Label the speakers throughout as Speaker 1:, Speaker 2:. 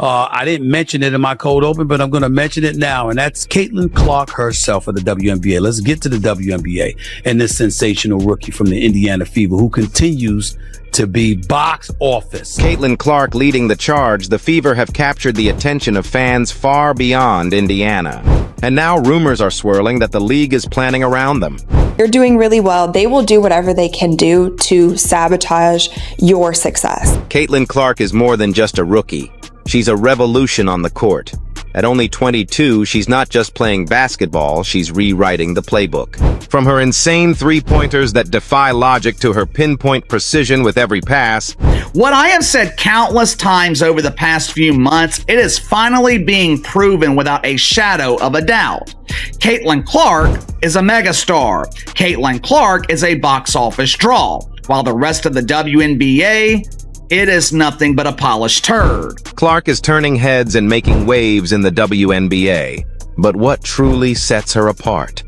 Speaker 1: I didn't mention it in my cold open, but I'm going to mention it now, and that's Caitlin Clark herself of the WNBA. Let's get to the WNBA and this sensational rookie from the Indiana Fever who continues to be box office.
Speaker 2: Caitlin Clark leading the charge. The Fever have captured the attention of fans far beyond Indiana. And now rumors are swirling that the league is planning around them.
Speaker 3: You're doing really well. They will do whatever they can do to sabotage your success.
Speaker 2: Caitlin Clark is more than just a rookie. She's a revolution on the court. At only 22, she's not just playing basketball, she's rewriting the playbook. From her insane three-pointers that defy logic to her pinpoint precision with every pass.
Speaker 4: What I have said countless times over the past few months, it is finally being proven without a shadow of a doubt. Caitlin Clark is a megastar. Caitlin Clark is a box office draw, while the rest of the WNBA, it is nothing but a polished turd.
Speaker 2: Clark is turning heads and making waves in the WNBA. But what truly sets her apart?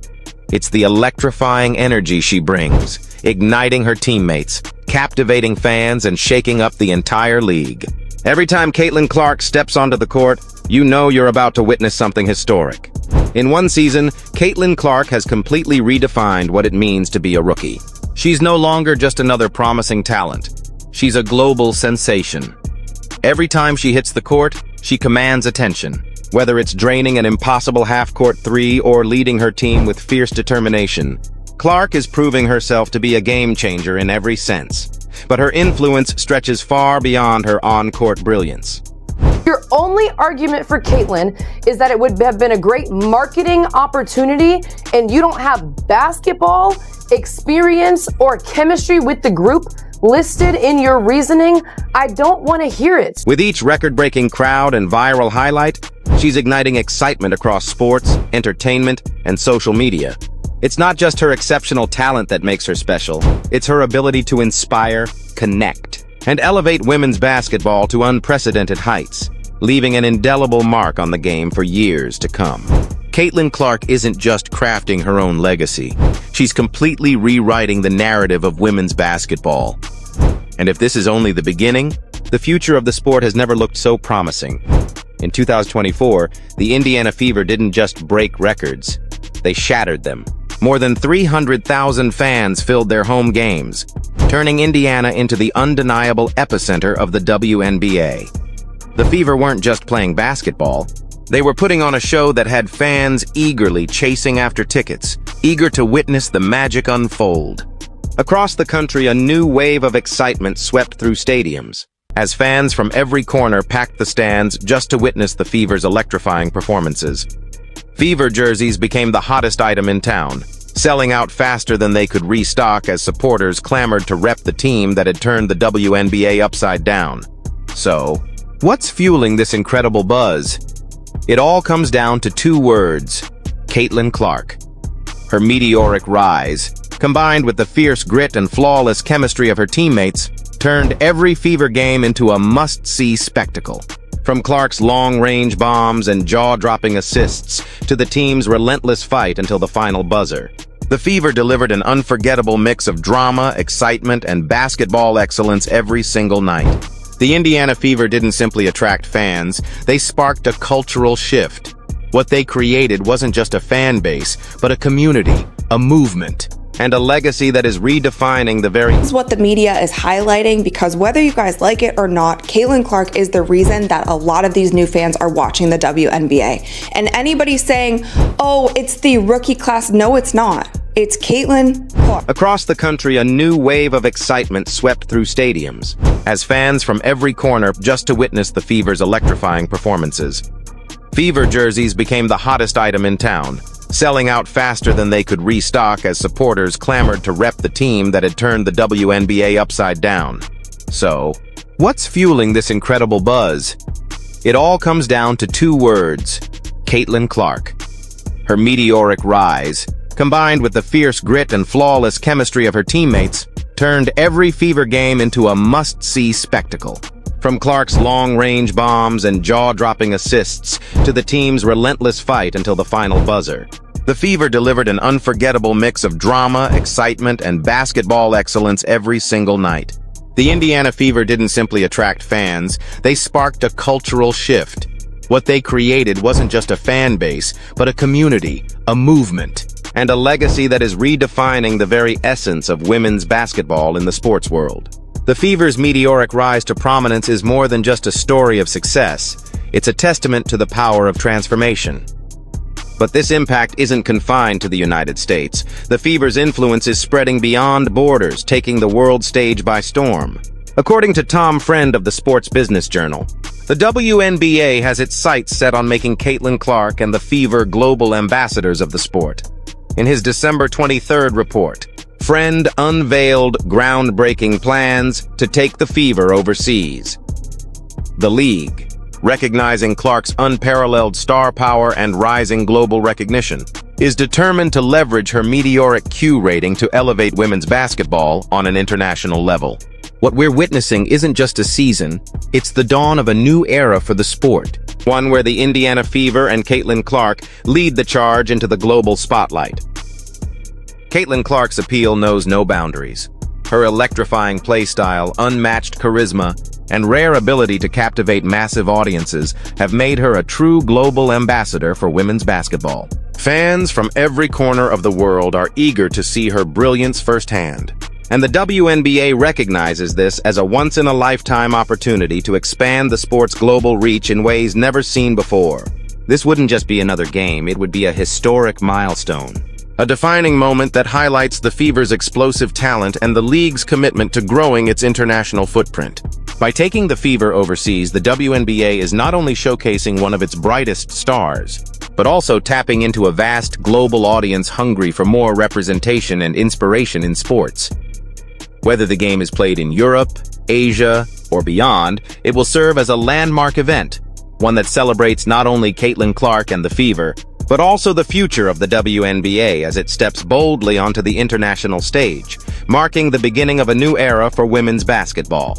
Speaker 2: It's the electrifying energy she brings, igniting her teammates, captivating fans, and shaking up the entire league. Every time Caitlin Clark steps onto the court, you know you're about to witness something historic. In one season, Caitlin Clark has completely redefined what it means to be a rookie. She's no longer just another promising talent. She's a global sensation. Every time she hits the court, she commands attention. Whether it's draining an impossible half-court three or leading her team with fierce determination, Clark is proving herself to be a game-changer in every sense. But her influence stretches far beyond her on-court brilliance.
Speaker 5: Your only argument for Caitlin is that it would have been a great marketing opportunity and you don't have basketball experience or chemistry with the group listed in your reasoning. I don't want to hear it.
Speaker 2: With each record-breaking crowd and viral highlight, she's igniting excitement across sports, entertainment, and social media. It's not just her exceptional talent that makes her special. It's her ability to inspire, connect, and elevate women's basketball to unprecedented heights, leaving an indelible mark on the game for years to come. Caitlin Clark isn't just crafting her own legacy. She's completely rewriting the narrative of women's basketball. And if this is only the beginning, the future of the sport has never looked so promising. In 2024, the Indiana Fever didn't just break records, they shattered them. More than 300,000 fans filled their home games, turning Indiana into the undeniable epicenter of the WNBA. The Fever weren't just playing basketball. They were putting on a show that had fans eagerly chasing after tickets, eager to witness the magic unfold. Across the country, a new wave of excitement swept through stadiums, as fans from every corner packed the stands just to witness the Fever's electrifying performances. Fever jerseys became the hottest item in town, selling out faster than they could restock as supporters clamored to rep the team that had turned the WNBA upside down. So, what's fueling this incredible buzz? It all comes down to two words: Caitlin Clark. Her meteoric rise, combined with the fierce grit and flawless chemistry of her teammates, turned every Fever game into a must-see spectacle. From Clark's long-range bombs and jaw-dropping assists to the team's relentless fight until the final buzzer, the Fever delivered an unforgettable mix of drama, excitement, and basketball excellence every single night. The Indiana Fever didn't simply attract fans, they sparked a cultural shift. What they created wasn't just a fan base, but a community, a movement, and a legacy that is redefining the very—
Speaker 3: This is what the media is highlighting, because whether you guys like it or not, Caitlin Clark is the reason that a lot of these new fans are watching the WNBA. And anybody saying, oh, it's the rookie class, no, it's not. It's Caitlin Clark.
Speaker 2: Across the country, a new wave of excitement swept through stadiums, as fans from every corner just to witness the Fever's electrifying performances. Fever jerseys became the hottest item in town, selling out faster than they could restock as supporters clamored to rep the team that had turned the WNBA upside down. So, what's fueling this incredible buzz? It all comes down to two words: Caitlin Clark. Her meteoric rise, combined with the fierce grit and flawless chemistry of her teammates, turned every Fever game into a must-see spectacle. From Clark's long-range bombs and jaw-dropping assists to the team's relentless fight until the final buzzer, the Fever delivered an unforgettable mix of drama, excitement, and basketball excellence every single night. The Indiana Fever didn't simply attract fans, they sparked a cultural shift. What they created wasn't just a fan base, but a community, a movement, and a legacy that is redefining the very essence of women's basketball in the sports world. The Fever's meteoric rise to prominence is more than just a story of success. It's a testament to the power of transformation. But this impact isn't confined to the United States. The Fever's influence is spreading beyond borders, taking the world stage by storm. According to Tom Friend of the Sports Business Journal, the WNBA has its sights set on making Caitlin Clark and the Fever global ambassadors of the sport. In his December 23rd report, Friend unveiled groundbreaking plans to take the Fever overseas. The league, recognizing Clark's unparalleled star power and rising global recognition, is determined to leverage her meteoric Q rating to elevate women's basketball on an international level. What we're witnessing isn't just a season, it's the dawn of a new era for the sport, one where the Indiana Fever and Caitlin Clark lead the charge into the global spotlight. Caitlin Clark's appeal knows no boundaries. Her electrifying play style, unmatched charisma, and rare ability to captivate massive audiences have made her a true global ambassador for women's basketball. Fans from every corner of the world are eager to see her brilliance firsthand. And the WNBA recognizes this as a once-in-a-lifetime opportunity to expand the sport's global reach in ways never seen before. This wouldn't just be another game, it would be a historic milestone. A defining moment that highlights the Fever's explosive talent and the league's commitment to growing its international footprint. By taking the Fever overseas, the WNBA is not only showcasing one of its brightest stars, but also tapping into a vast global audience hungry for more representation and inspiration in sports. Whether the game is played in Europe, Asia, or beyond, it will serve as a landmark event, one that celebrates not only Caitlin Clark and the Fever, but also the future of the WNBA as it steps boldly onto the international stage, marking the beginning of a new era for women's basketball.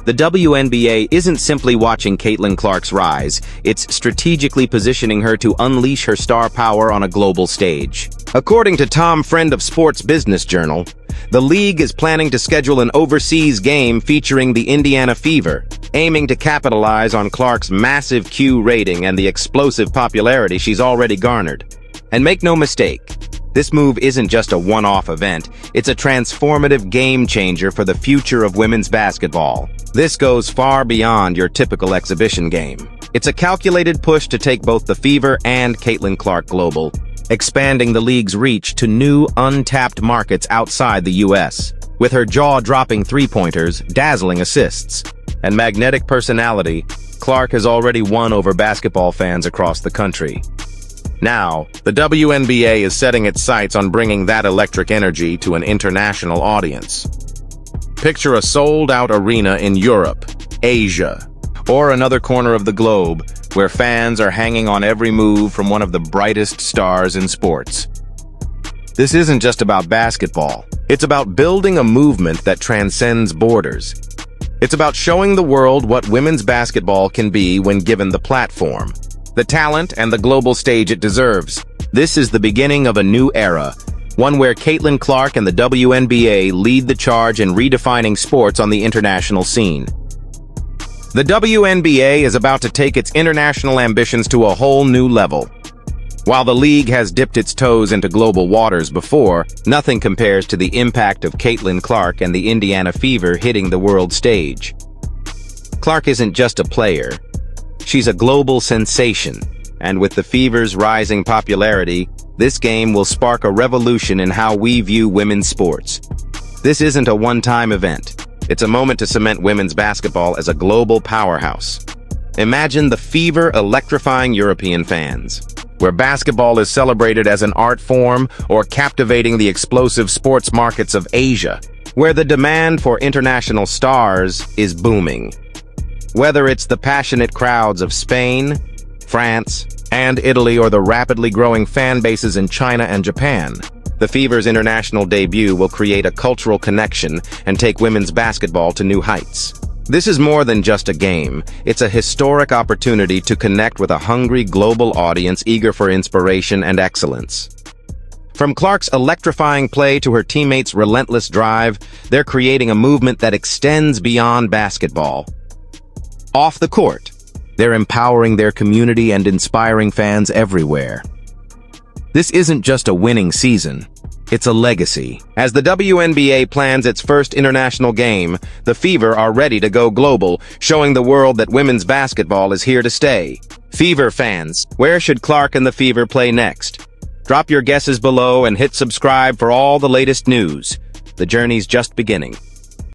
Speaker 2: The WNBA isn't simply watching Caitlin Clark's rise, it's strategically positioning her to unleash her star power on a global stage. According to Tom Friend of Sports Business Journal, the league is planning to schedule an overseas game featuring the Indiana Fever, aiming to capitalize on Clark's massive Q rating and the explosive popularity she's already garnered. And make no mistake, this move isn't just a one-off event, it's a transformative game-changer for the future of women's basketball. This goes far beyond your typical exhibition game. It's a calculated push to take both the Fever and Caitlin Clark global, expanding the league's reach to new, untapped markets outside the U.S. With her jaw-dropping three-pointers, dazzling assists, and magnetic personality, Clark has already won over basketball fans across the country. Now, the WNBA is setting its sights on bringing that electric energy to an international audience. Picture a sold-out arena in Europe, Asia, or another corner of the globe where fans are hanging on every move from one of the brightest stars in sports. This isn't just about basketball. It's about building a movement that transcends borders. It's about showing the world what women's basketball can be when given the platform, the talent, and the global stage it deserves. This is the beginning of a new era, one where Caitlin Clark and the WNBA lead the charge in redefining sports on the international scene. The WNBA is about to take its international ambitions to a whole new level. While the league has dipped its toes into global waters before, nothing compares to the impact of Caitlin Clark and the Indiana Fever hitting the world stage. Clark isn't just a player. She's a global sensation, and with the Fever's rising popularity, this game will spark a revolution in how we view women's sports. This isn't a one-time event. It's a moment to cement women's basketball as a global powerhouse. Imagine the Fever electrifying European fans, where basketball is celebrated as an art form, or captivating the explosive sports markets of Asia, where the demand for international stars is booming. Whether it's the passionate crowds of Spain, France, and Italy, or the rapidly growing fan bases in China and Japan, the Fever's international debut will create a cultural connection and take women's basketball to new heights. This is more than just a game. It's a historic opportunity to connect with a hungry global audience eager for inspiration and excellence. From Clark's electrifying play to her teammates' relentless drive, they're creating a movement that extends beyond basketball. Off the court, they're empowering their community and inspiring fans everywhere. This isn't just a winning season, it's a legacy. As the WNBA plans its first international game, the Fever are ready to go global, showing the world that women's basketball is here to stay. Fever fans, where should Clark and the Fever play next? Drop your guesses below and hit subscribe for all the latest news. The journey's just beginning.